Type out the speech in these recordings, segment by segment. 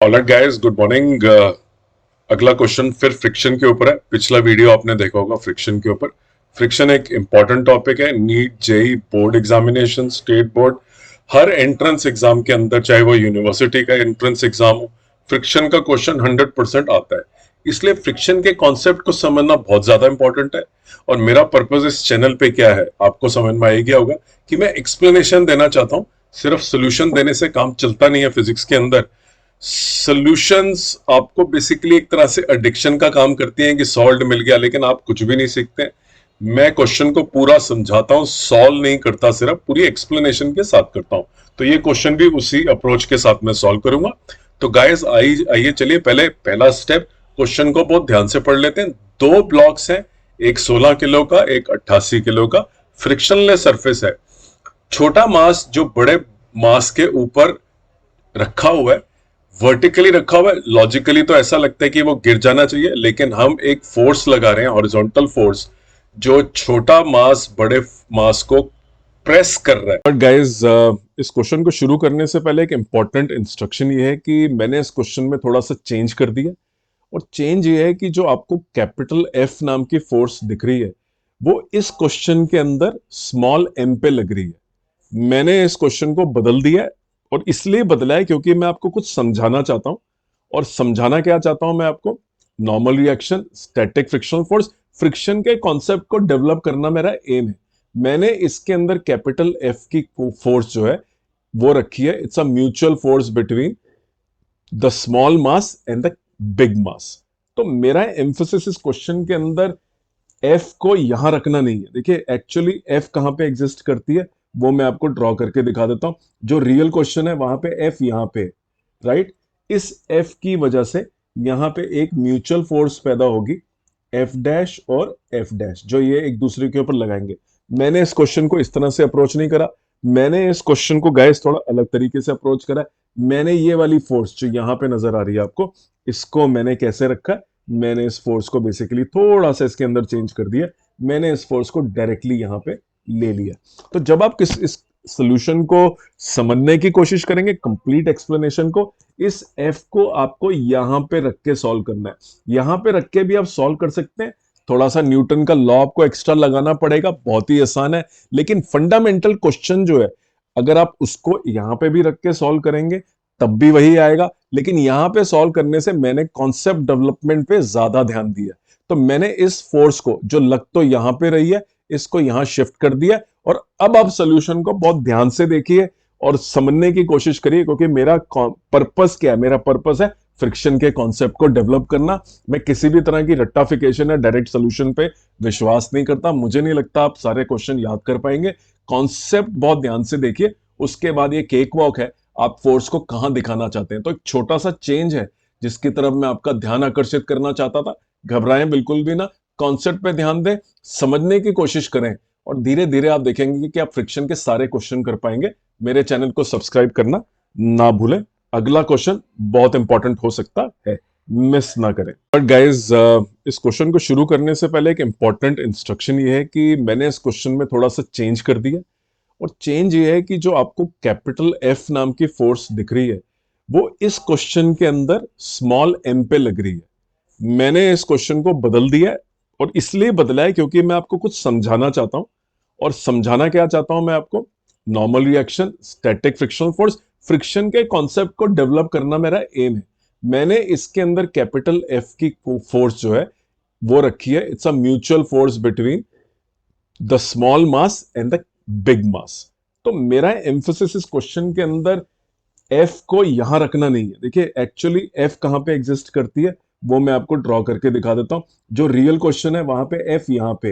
Alright guys, good morning. अगला question फिर friction के ऊपर है। पिछला वीडियो आपने देखा होगा फ्रिक्शन के ऊपर। फ्रिक्शन एक इंपॉर्टेंट टॉपिक है। NEET, JEE, board examination, state board, हर एंट्रेंस एग्जाम के अंदर, चाहे वो यूनिवर्सिटी का एंट्रेंस एग्जाम हो, फ्रिक्शन का क्वेश्चन 100% आता है। इसलिए फ्रिक्शन के कॉन्सेप्ट को समझना बहुत ज्यादा इंपॉर्टेंट है। और मेरा पर्पज इस चैनल पे क्या है, आपको समझ में आ गया होगा कि मैं एक्सप्लेनेशन देना चाहता हूँ। सिर्फ सोल्यूशन देने से काम चलता नहीं है फिजिक्स के अंदर। सॉल्यूशंस आपको बेसिकली एक तरह से एडिक्शन का काम करती हैं कि सॉल्व मिल गया, लेकिन आप कुछ भी नहीं सीखते। मैं क्वेश्चन को पूरा समझाता हूं, सॉल्व नहीं करता, सिर्फ पूरी एक्सप्लेनेशन के साथ करता हूं। तो ये क्वेश्चन भी उसी अप्रोच के साथ मैं सॉल्व करूंगा। तो गाइस आइए चलिए पहले पहला स्टेप क्वेश्चन को बहुत ध्यान से पढ़ लेते हैं। दो ब्लॉक्स हैं, एक 16 किलो का, एक 88 किलो का। फ्रिक्शनलेस सरफेस है। छोटा मास जो बड़े मास के ऊपर रखा हुआ है, वर्टिकली रखा हुआ है। लॉजिकली तो ऐसा लगता है कि वो गिर जाना चाहिए, लेकिन हम एक फोर्स लगा रहे हैं, हॉरिजॉन्टल फोर्स, जो छोटा मास बड़े मास को प्रेस कर रहा है। बट गाइस, इस क्वेश्चन को शुरू करने से पहले एक इंपॉर्टेंट इंस्ट्रक्शन ये है कि मैंने इस क्वेश्चन में थोड़ा सा चेंज कर दिया। और चेंज ये है कि जो आपको कैपिटल एफ नाम की फोर्स दिख रही है, वो इस क्वेश्चन के अंदर स्मॉल एम पे लग रही है। मैंने इस क्वेश्चन को बदल दिया है। और इसलिए बदला है क्योंकि मैं आपको कुछ समझाना चाहता हूं। और समझाना क्या चाहता हूं मैं आपको? Normal reaction, static frictional force, friction के कॉन्सेप्ट को डेवलप करना मेरा एम है। मैंने इसके अंदर कैपिटल एफ की फोर्स जो है वो रखी है। It's a mutual force between the small mass and the big mass. तो मेरा एम्फोसिस इस क्वेश्चन के अंदर एफ को यहां रखना नहीं है। देखिए, एक्चुअली एफ कहां पे एग्जिस्ट करती है वो मैं आपको ड्रॉ करके दिखा देता हूं। जो रियल क्वेश्चन है वहां पे एफ यहां पे, राइट। इस एफ की वजह से यहां पे एक म्यूचुअल फोर्स पैदा होगी, एफ डैश और एफ डैश, जो ये एक दूसरे के ऊपर लगाएंगे। मैंने इस क्वेश्चन को इस तरह से अप्रोच नहीं करा। मैंने इस क्वेश्चन को गाइस थोड़ा अलग तरीके से अप्रोच करा। मैंने ये वाली फोर्स जो यहां पे नजर आ रही है आपको, इसको मैंने कैसे रखा है? मैंने इस फोर्स को बेसिकली थोड़ा सा इसके अंदर चेंज कर दिया। मैंने इस फोर्स को डायरेक्टली यहां पे ले लिया। तो जब आप इस सोल्यूशन को समझने की कोशिश करेंगे, कंप्लीट एक्सप्लेनेशन को, इस एफ को आपको यहां पे रख के सॉल्व करना है। यहां पे रख के भी आप सॉल्व कर सकते हैं। थोड़ा सा न्यूटन का लॉ आपको एक्स्ट्रा लगाना पड़ेगा, बहुत ही आसान है। लेकिन फंडामेंटल क्वेश्चन जो है, अगर आप उसको यहां पे भी रख के सॉल्व करेंगे तब भी वही आएगा। लेकिन यहां पे सॉल्व करने से मैंने कॉन्सेप्ट डेवलपमेंट पे ज्यादा ध्यान दिया। तो मैंने इस फोर्स को, जो लग तो यहां पे रही है, इसको यहां शिफ्ट कर दिया। और अब आप सोल्यूशन को बहुत ध्यान से देखिए और समझने की कोशिश करिए, क्योंकि मेरा पर्पस क्या है? मेरा पर्पस है फ्रिक्शन के कॉन्सेप्ट को डेवलप करना। मैं किसी भी तरह की रट्टाफिकेशन या डायरेक्ट सोल्यूशन पे विश्वास नहीं करता। मुझे नहीं लगता आप सारे क्वेश्चन याद कर पाएंगे। कॉन्सेप्ट बहुत ध्यान से देखिए, उसके बाद ये केक वॉक है, आप फोर्स को कहां दिखाना चाहते हैं। तो एक छोटा सा चेंज है जिसकी तरफ मैं आपका ध्यान आकर्षित करना चाहता था। घबराएं बिल्कुल भी ना, कॉन्सेप्ट पे ध्यान दें, समझने की कोशिश करें, और धीरे धीरे आप देखेंगे कि आप फ्रिक्शन के सारे क्वेश्चन कर पाएंगे। मेरे चैनल को सब्सक्राइब करना ना भूलें। अगला क्वेश्चन बहुत इंपॉर्टेंट हो सकता है, मिस ना करें। बट गाइज, इस क्वेश्चन को शुरू करने से पहले एक इंपॉर्टेंट इंस्ट्रक्शन ये है कि मैंने इस क्वेश्चन में थोड़ा सा चेंज कर दिया। और चेंज ये है कि जो आपको कैपिटल एफ नाम की फोर्स दिख रही है, वो इस क्वेश्चन के अंदर स्मॉल एम पे लग रही है। मैंने इस क्वेश्चन को बदल दिया है। और इसलिए बदला है क्योंकि मैं आपको कुछ समझाना चाहता हूं। और समझाना क्या चाहता हूं मैं आपको? Normal reaction, static frictional force, friction के कॉन्सेप्ट को डेवलप करना मेरा एम है। मैंने इसके अंदर कैपिटल एफ की फोर्स जो है वो रखी है। It's a mutual force between the small mass and the big mass. तो मेरा एम्फोसिस इस क्वेश्चन के अंदर एफ को यहां रखना नहीं है। देखिए, एक्चुअली एफ कहां पे एग्जिस्ट करती है वो मैं आपको ड्रॉ करके दिखा देता हूं। जो रियल क्वेश्चन है वहां पे एफ यहां पे,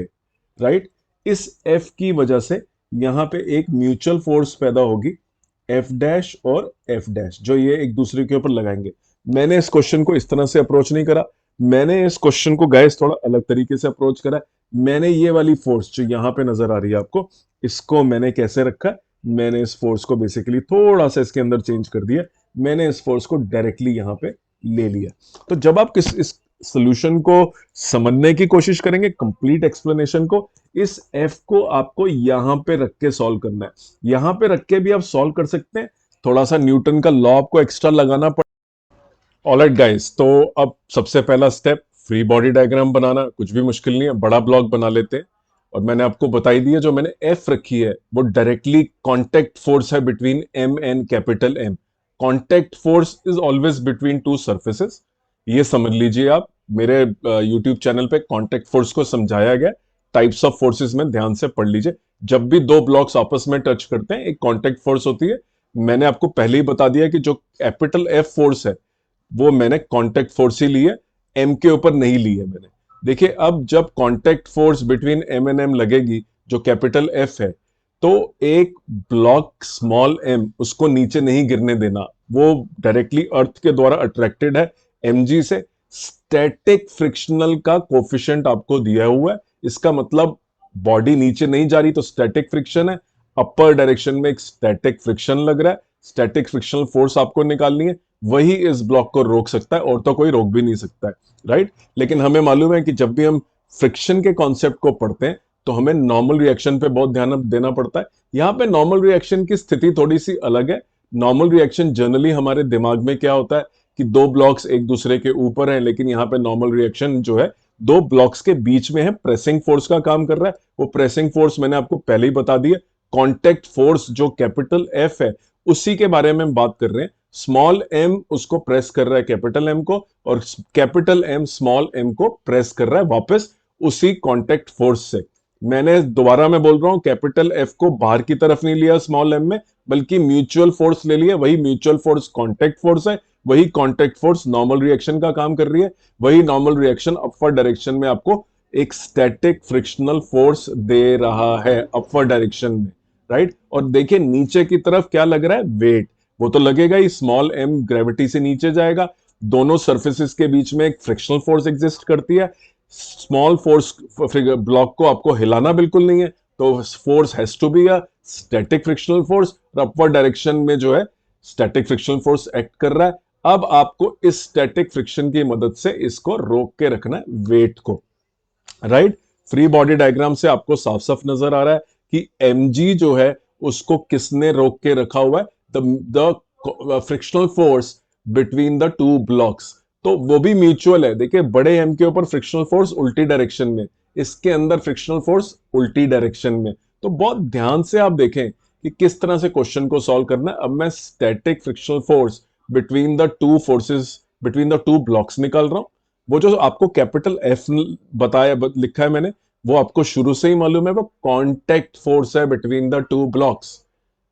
राइट। इस एफ की वजह से यहां पे एक म्यूचुअल फोर्स पैदा होगी, एफ डैश और एफ डैश, जो ये एक दूसरे के ऊपर लगाएंगे। मैंने इस क्वेश्चन को इस तरह से अप्रोच नहीं करा। मैंने इस क्वेश्चन को गाइस थोड़ा अलग तरीके से अप्रोच करा। मैंने ये वाली फोर्स जो यहां पे नजर आ रही है आपको, इसको मैंने कैसे रखा? मैंने इस फोर्स को बेसिकली थोड़ा सा इसके अंदर चेंज कर दिया। मैंने इस फोर्स को डायरेक्टली यहां पे ले लिया। तो जब आप इस सोल्यूशन को समझने की कोशिश करेंगे, कंप्लीट एक्सप्लेनेशन को, इस एफ को आपको यहां पे रख के सॉल्व करना है। यहां पे रख के भी आप सॉल्व कर सकते हैं। थोड़ा सा न्यूटन का लॉ आपको एक्स्ट्रा लगाना ऑलराइट गाइस, तो अब सबसे पहला स्टेप फ्री बॉडी डायग्राम बनाना, कुछ भी मुश्किल नहीं है, बड़ा ब्लॉक बना लेते हैं। और मैंने आपको बताई दी है, जो मैंने एफ रखी है वो डायरेक्टली कांटेक्ट फोर्स है between m and capital M. Contact force is always between two surfaces, ये समझ लीजिए आप। मेरे यूट्यूब चैनल पे कांटेक्ट फोर्स को समझाया गया, टाइप्स ऑफ फोर्सेस में ध्यान से पढ़ लीजिए। जब भी दो ब्लॉक्स आपस में टच करते हैं एक कांटेक्ट फोर्स होती है। मैंने आपको पहले ही बता दिया कि जो कैपिटल एफ फोर्स है वो मैंने कांटेक्ट फोर्स ही ली है, एम के ऊपर नहीं ली है मैंने। देखिए, अब जब contact force between m and m लगेगी, जो कैपिटल एफ है, तो एक ब्लॉक स्मॉल एम उसको नीचे नहीं गिरने देना, वो डायरेक्टली अर्थ के द्वारा अट्रैक्टेड है एमजी से। स्टैटिक फ्रिक्शनल का कोफिशिएंट आपको दिया हुआ है, इसका मतलब बॉडी नीचे नहीं जा रही तो स्टैटिक फ्रिक्शन है, अपर डायरेक्शन में एक स्टैटिक फ्रिक्शन लग रहा है, स्टैटिक फ्रिक्शनल फोर्स आपको निकालनी है। वही इस ब्लॉक को रोक सकता है, और तो कोई रोक भी नहीं सकता है, राइट। लेकिन हमें मालूम है कि जब भी हम फ्रिक्शन के कॉन्सेप्ट को पढ़ते हैं तो हमें नॉर्मल रिएक्शन पे बहुत ध्यान देना पड़ता है। यहाँ पे नॉर्मल रिएक्शन की स्थिति थोड़ी सी अलग है। नॉर्मल रिएक्शन जनरली हमारे दिमाग में क्या होता है कि दो ब्लॉक्स एक दूसरे के ऊपर हैं, लेकिन यहाँ पे नॉर्मल रिएक्शन जो है दो ब्लॉक्स के बीच में है, प्रेसिंग फोर्स का काम कर रहा है। वो प्रेसिंग फोर्स मैंने आपको पहले ही बता दिया। कॉन्टेक्ट फोर्स जो कैपिटल एफ है उसी के बारे में हम बात कर रहे हैं। स्मॉल एम उसको प्रेस कर रहा है कैपिटल एम को, और कैपिटल एम स्मॉल एम को प्रेस कर रहा है वापस उसी कांटेक्ट फोर्स से। मैंने दोबारा मैं बोल रहा हूं, कैपिटल एफ को बाहर की तरफ नहीं लिया स्मॉल एम में, बल्कि म्यूचुअल फोर्स ले लिया। वही म्यूचुअल फोर्स कांटेक्ट फोर्स है, वही कांटेक्ट फोर्स नॉर्मल रिएक्शन का काम कर रही है। वही नॉर्मल रिएक्शन अपवर्ड डायरेक्शन में आपको एक स्टैटिक फ्रिक्शनल फोर्स दे रहा है अपवर्ड डायरेक्शन में, राइट। और देखिए नीचे की तरफ क्या लग रहा है, वेट। वो तो लगेगा ही, स्मॉल एम ग्रेविटी से नीचे जाएगा। दोनों सरफेसेस के बीच में एक फ्रिक्शनल फोर्स एग्जिस्ट करती है। स्मॉल फोर्स ब्लॉक को आपको हिलाना बिल्कुल नहीं है, तो force has to be a static frictional force, और अपवर्ड डायरेक्शन में जो है स्टैटिक फ्रिक्शनल फोर्स एक्ट कर रहा है। अब आपको इस स्टैटिक फ्रिक्शन की मदद से इसको रोक के रखना है, वेट को, राइट। फ्री बॉडी डायग्राम से आपको साफ साफ नजर आ रहा है कि mg जो है उसको किसने रोक के रखा हुआ है, the frictional force between the two blocks. तो वो भी म्यूचुअल है। देखिए, बड़े एम के ऊपर फ्रिक्शनल फोर्स उल्टी डायरेक्शन में, इसके अंदर फ्रिक्शनल फोर्स उल्टी डायरेक्शन में। तो बहुत ध्यान से आप देखें कि किस तरह से क्वेश्चन को सॉल्व करना है। अब मैं static frictional force between the two forces, between the two blocks निकाल रहा हूं। वो जो आपको कैपिटल एफ बताया लिखा है मैंने, वो आपको शुरू से ही मालूम है, वो कांटेक्ट फोर्स है between the two blocks,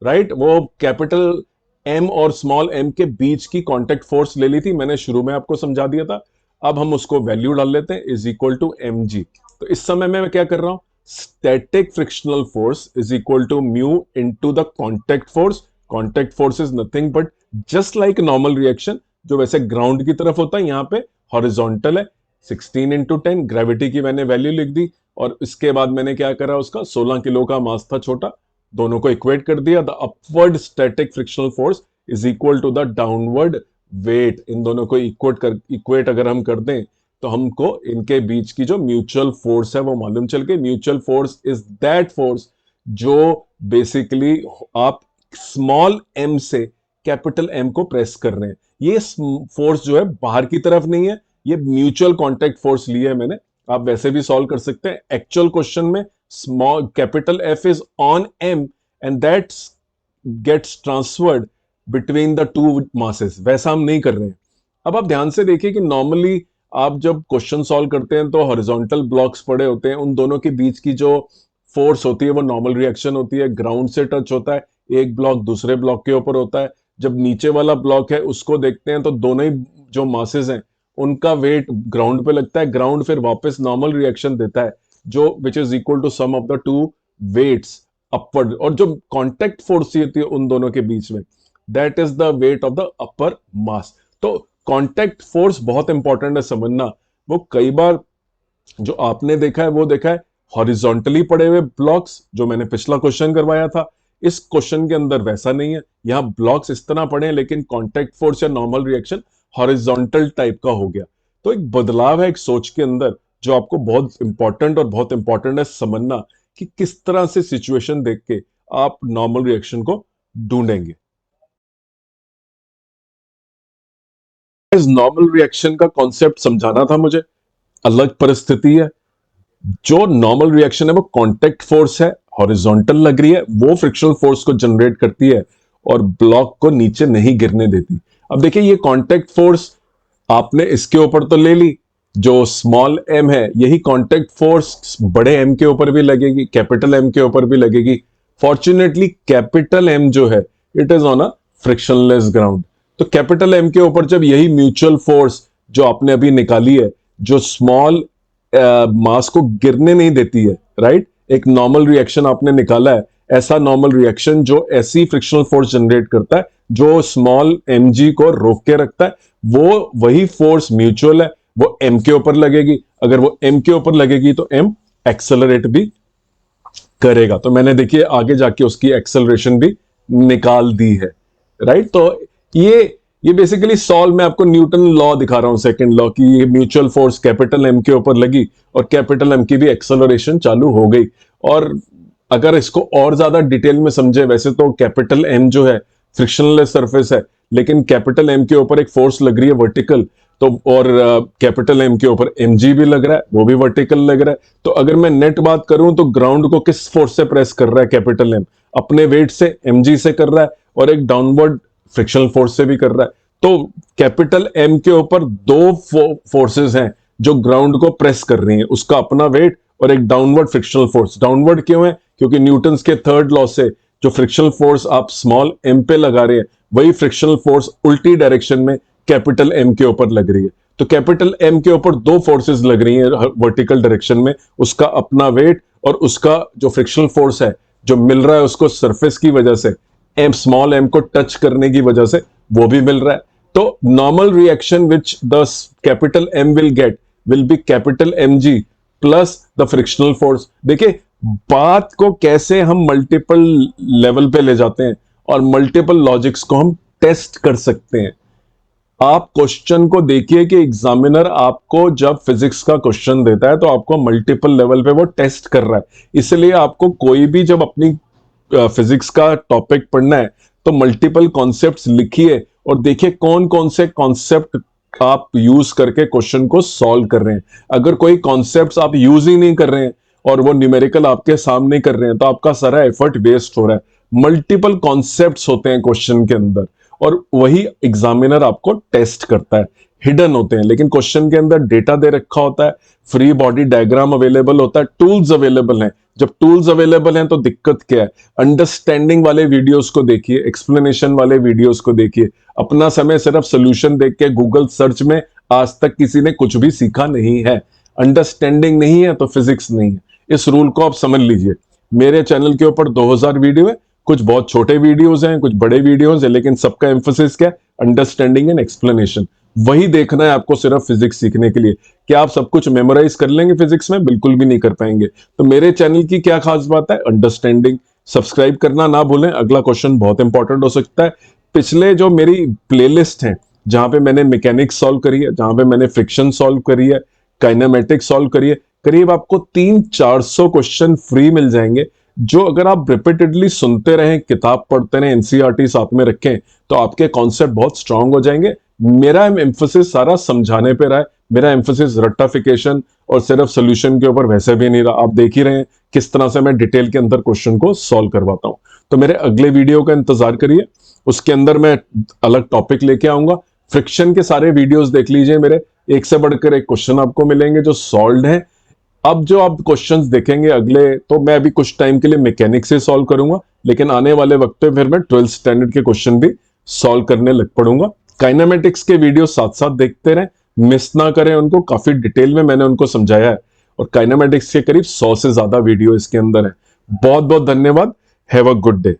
right. वो कैपिटल एम और स्मॉल एम के बीच की कांटेक्ट फोर्स ले ली थी, मैंने शुरू में आपको समझा दिया था। अब हम उसको वैल्यू डाल लेते हैं, is equal to m g. तो इस समय मैं क्या कर रहा हूं, static frictional force is equal to mu into the contact force. Contact force is nothing but just like normal reaction, जो वैसे ग्राउंड की तरफ होता है, यहाँ पे हॉरिजॉन्टल है। 16 इंटू 10 ग्रेविटी की मैंने वैल्यू लिख दी, और इसके बाद मैंने क्या करा, उसका 16 किलो का मास था छोटा, दोनों को इक्वेट कर दिया। The upward static frictional force is equal to the downward weight. इन दोनों को इक्वेट अगर हम कर दें तो हमको इनके बीच की जो म्यूचुअल फोर्स है वो मालूम चल गई। Mutual force is that force जो बेसिकली आप स्मॉल एम से कैपिटल एम को प्रेस कर रहे हैं। ये फोर्स जो है बाहर की तरफ नहीं है, ये म्यूचुअल कांटेक्ट फोर्स ली है मैंने। आप वैसे भी सॉल्व कर सकते हैं। एक्चुअल क्वेश्चन में small capital F is on m and that gets transferred between the two masses, वैसा हम नहीं कर रहे हैं। अब आप ध्यान से देखिए कि नॉर्मली आप जब क्वेश्चन सॉल्व करते हैं तो हॉरिजॉन्टल ब्लॉक्स पड़े होते हैं, उन दोनों के बीच की जो फोर्स होती है वो नॉर्मल रिएक्शन होती है, ग्राउंड से टच होता है, एक ब्लॉक दूसरे ब्लॉक के ऊपर होता है। जब नीचे वाला ब्लॉक है उसको देखते हैं तो दोनों ही जो मासेस हैं उनका वेट ग्राउंड पे लगता है, ग्राउंड फिर वापस नॉर्मल रिएक्शन देता है, जो which is equal to sum of the two weights upward. और जो कांटेक्ट फोर्स होती है उन दोनों के बीच में, that is the weight of the upper mass. तो कांटेक्ट फोर्स बहुत इंपॉर्टेंट है समझना। वो कई बार जो आपने देखा है वो देखा है हॉरिजॉन्टली पड़े हुए ब्लॉक्स, जो मैंने पिछला क्वेश्चन करवाया था। इस क्वेश्चन के अंदर वैसा नहीं है, यहां ब्लॉक्स इस तरह पड़े हैं लेकिन कांटेक्ट फोर्स या नॉर्मल रिएक्शन हॉरिजॉन्टल टाइप का हो गया। तो एक बदलाव है एक सोच के अंदर, जो आपको बहुत इंपॉर्टेंट और बहुत इंपॉर्टेंट है समझना कि किस तरह से सिचुएशन देख के आप नॉर्मल रिएक्शन को ढूंढेंगे। नॉर्मल रिएक्शन का कॉन्सेप्ट समझाना था मुझे, अलग परिस्थिति है। जो नॉर्मल रिएक्शन है वो कांटेक्ट फोर्स है, हॉरिजॉन्टल लग रही है, वो फ्रिक्शनल फोर्स को जनरेट करती है और ब्लॉक को नीचे नहीं गिरने देती। अब देखिए ये कांटेक्ट फोर्स आपने इसके ऊपर तो ले ली, जो स्मॉल एम है, यही कांटेक्ट फोर्स बड़े एम के ऊपर भी लगेगी, कैपिटल एम के ऊपर भी लगेगी। फॉर्चुनेटली कैपिटल एम जो है it is on a frictionless ground. तो कैपिटल एम के ऊपर जब यही म्यूचुअल फोर्स जो आपने अभी निकाली है, जो स्मॉल मास को गिरने नहीं देती है, राइट, एक नॉर्मल रिएक्शन आपने निकाला है, ऐसा नॉर्मल रिएक्शन जो ऐसी फ्रिक्शनल फोर्स जनरेट करता है जो स्मॉल mg को रोक के रखता है, वो वही फोर्स म्यूचुअल है, वो m के ऊपर लगेगी। अगर वो m के ऊपर लगेगी तो m एक्सेलरेट भी करेगा। तो मैंने देखिए आगे जाके उसकी एक्सेलरेशन भी निकाल दी है, राइट। तो ये बेसिकली सॉल्व, मैं आपको न्यूटन लॉ दिखा रहा हूं, सेकंड लॉ, की ये म्यूचुअल फोर्स कैपिटल एम के ऊपर लगी और कैपिटल एम की भी एक्सेलरेशन चालू हो गई। और अगर इसको और ज्यादा डिटेल में समझे, वैसे तो कैपिटल एम जो है फ्रिक्शनलेस सरफेस है, लेकिन कैपिटल एम के ऊपर एक फोर्स लग रही है वर्टिकल, तो और कैपिटल एम के ऊपर mg भी लग रहा है, वो भी वर्टिकल लग रहा है। तो अगर मैं नेट बात करूं तो ग्राउंड को किस फोर्स से प्रेस कर रहा है कैपिटल एम? अपने वेट से, mg से कर रहा है, और एक डाउनवर्ड फ्रिक्शनल फोर्स से भी कर रहा है। तो कैपिटल एम के ऊपर दो फोर्सेस हैं जो ग्राउंड को प्रेस कर रही हैं, उसका अपना वेट और एक डाउनवर्ड फ्रिक्शनल फोर्स। डाउनवर्ड क्यों है? क्योंकि न्यूटन्स के थर्ड लॉ से जो फ्रिक्शनल फोर्स आप स्मॉल m पे लगा रहे हैं, वही फ्रिक्शनल फोर्स उल्टी डायरेक्शन में कैपिटल M के ऊपर लग रही है। तो कैपिटल M के ऊपर दो फोर्सेस लग रही हैं वर्टिकल डायरेक्शन में, उसका अपना वेट और उसका जो फ्रिक्शनल फोर्स है जो मिल रहा है उसको सरफेस की वजह से, स्मॉल m को टच करने की वजह से, वो भी मिल रहा है। तो normal reaction which the capital M will get will be capital mg plus the frictional force. देखिए बात को कैसे हम मल्टीपल लेवल पे ले जाते हैं और मल्टीपल लॉजिक्स को हम टेस्ट कर सकते हैं। आप क्वेश्चन को देखिए कि एग्जामिनर आपको जब फिजिक्स का क्वेश्चन देता है तो आपको मल्टीपल लेवल पे वो टेस्ट कर रहा है। इसलिए आपको कोई भी जब अपनी फिजिक्स का टॉपिक पढ़ना है तो मल्टीपल कॉन्सेप्ट्स लिखिए और देखिए कौन कौन से कॉन्सेप्ट आप यूज करके क्वेश्चन को सॉल्व कर रहे हैं। अगर कोई कॉन्सेप्ट्स आप यूज ही नहीं कर रहे हैं और वो न्यूमेरिकल आपके सामने कर रहे हैं तो आपका सारा एफर्ट वेस्ट हो रहा है। मल्टीपल कॉन्सेप्ट्स होते हैं क्वेश्चन के अंदर और वही एग्जामिनर आपको टेस्ट करता है। हिडन होते हैं, लेकिन क्वेश्चन के अंदर डेटा दे रखा होता है, फ्री बॉडी डायग्राम अवेलेबल होता है, टूल्स अवेलेबल हैं। जब टूल्स अवेलेबल हैं तो दिक्कत क्या है? अंडरस्टैंडिंग वाले वीडियोस को देखिए, एक्सप्लेनेशन वाले वीडियोस को देखिए। अपना समय सिर्फ सोल्यूशन देख के गूगल सर्च में आज तक किसी ने कुछ भी सीखा नहीं है। अंडरस्टैंडिंग नहीं है तो फिजिक्स नहीं है। इस रूल को आप समझ लीजिए। मेरे चैनल के ऊपर 2000 वीडियो है, कुछ बहुत छोटे वीडियोस हैं, कुछ बड़े वीडियोस हैं, लेकिन सबका एम्फोसिस क्या है? Understanding and explanation. वही देखना है आपको सिर्फ फिजिक्स सीखने के लिए। क्या आप सब कुछ मेमोराइज कर लेंगे फिजिक्स में? बिल्कुल भी नहीं कर पाएंगे। तो मेरे चैनल की क्या खास बात है? अंडरस्टैंडिंग। सब्सक्राइब करना ना भूलें, अगला क्वेश्चन बहुत इंपॉर्टेंट हो सकता है। पिछले जो मेरी प्लेलिस्ट है जहां पे मैंने मैकेनिक्स सॉल्व करी है, जहां पे मैंने फ्रिक्शन सॉल्व करी है, काइनेमेटिक्स सॉल्व करी है, करीब आपको 300-400 क्वेश्चन फ्री मिल जाएंगे, जो अगर आप रिपीटेडली सुनते रहें, किताब पढ़ते रहें, एनसीईआरटी साथ में रखें, तो आपके कॉन्सेप्ट बहुत स्ट्रांग हो जाएंगे। मेरा एम्फोसिस सारा समझाने पे रहा है, मेरा एम्फोसिस रट्टाफिकेशन और सिर्फ सोल्यूशन के ऊपर वैसे भी नहीं रहा। आप देख ही रहे हैं किस तरह से मैं डिटेल के अंदर क्वेश्चन को सॉल्व करवाता हूं। तो मेरे अगले वीडियो का इंतजार करिए, उसके अंदर मैं अलग टॉपिक लेके आऊंगा। फ्रिक्शन के सारे वीडियोस देख लीजिए मेरे, एक से बढ़कर एक क्वेश्चन आपको मिलेंगे जो सॉल्व है। अब जो आप क्वेश्चंस देखेंगे अगले, तो मैं अभी कुछ टाइम के लिए मैकेनिक्स से सॉल्व करूंगा, लेकिन आने वाले वक्त पे फिर मैं 12th स्टैंडर्ड के क्वेश्चन भी सॉल्व करने लग पड़ूंगा। काइनेमेटिक्स के वीडियो साथ साथ देखते रहें, मिस ना करें उनको, काफी डिटेल में मैंने उनको समझाया है और काइनेमेटिक्स के करीब 100 से ज्यादा वीडियो इसके अंदर है। बहुत बहुत धन्यवाद। Have a good day.